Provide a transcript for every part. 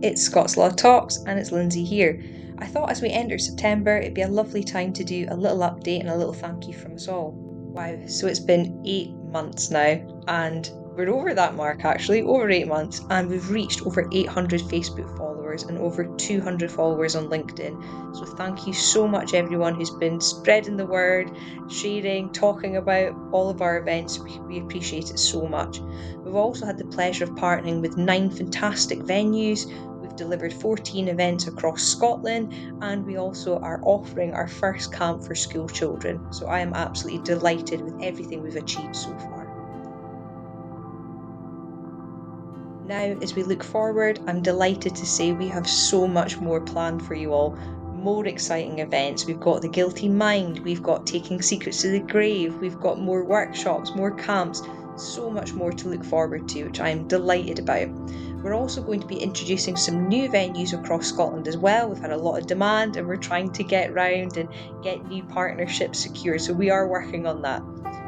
It's Scots Law Talks and it's Lindsay here. I thought as we enter September, it'd be a lovely time to do a little update and a little thank you from us all. Wow, so it's been 8 months now, and we're over that mark actually, over 8 months, and we've reached over 800 Facebook followers and over 200 followers on LinkedIn. So thank you so much, everyone who's been spreading the word, sharing, talking about all of our events. We appreciate it so much. We've also had the pleasure of partnering with 9 fantastic venues. We've delivered 14 events across Scotland, and we also are offering our first camp for school children. So I am absolutely delighted with everything we've achieved so far. Now, as we look forward, I'm delighted to say we have so much more planned for you all. More exciting events. We've got The Guilty Mind, we've got Taking Secrets to the Grave, we've got more workshops, more camps, so much more to look forward to, which I am delighted about. We're also going to be introducing some new venues across Scotland as well. We've had a lot of demand and we're trying to get round and get new partnerships secured, so we are working on that.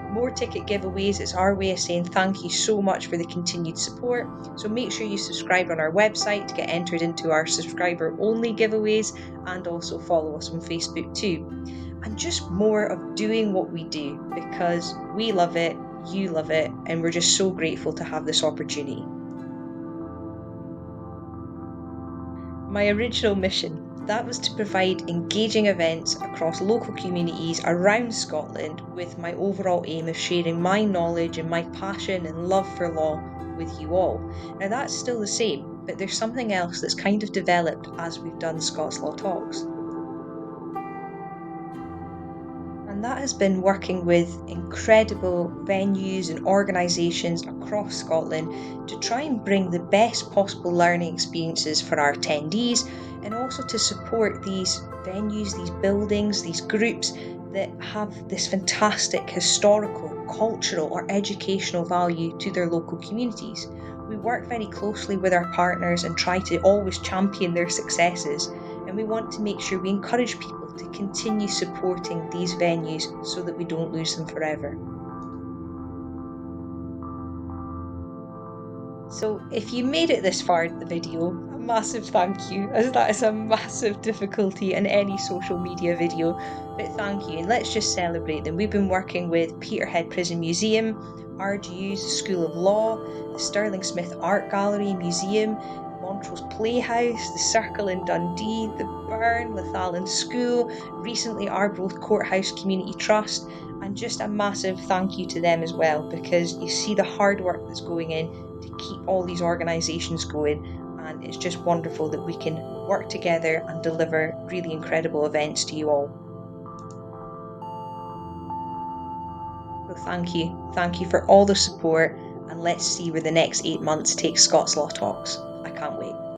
More ticket giveaways, it's our way of saying thank you so much for the continued support. So make sure you subscribe on our website to get entered into our subscriber only giveaways, and also follow us on Facebook too. And just more of doing what we do, because we love it, you love it, and we're just so grateful to have this opportunity. My original mission, that was to provide engaging events across local communities around Scotland, with my overall aim of sharing my knowledge and my passion and love for law with you all. Now that's still the same, but there's something else that's kind of developed as we've done Scots Law Talks. And that has been working with incredible venues and organisations across Scotland to try and bring the best possible learning experiences for our attendees, and also to support these venues, these buildings, these groups that have this fantastic historical, cultural, or educational value to their local communities. We work very closely with our partners and try to always champion their successes, and we want to make sure we encourage people to continue supporting these venues so that we don't lose them forever. So if you made it this far in the video, a massive thank you, as that is a massive difficulty in any social media video, but thank you, and let's just celebrate them. We've been working with Peterhead Prison Museum, RGU's School of Law, the Stirling Smith Art Gallery Museum, Montrose Playhouse, the Circle in Dundee, the Burn, Lethallen School, recently Arbroath Courthouse Community Trust, and just a massive thank you to them as well, because you see the hard work that's going in to keep all these organisations going, and it's just wonderful that we can work together and deliver really incredible events to you all. So thank you for all the support, and let's see where the next 8 months take Scots Law Talks. I can't wait.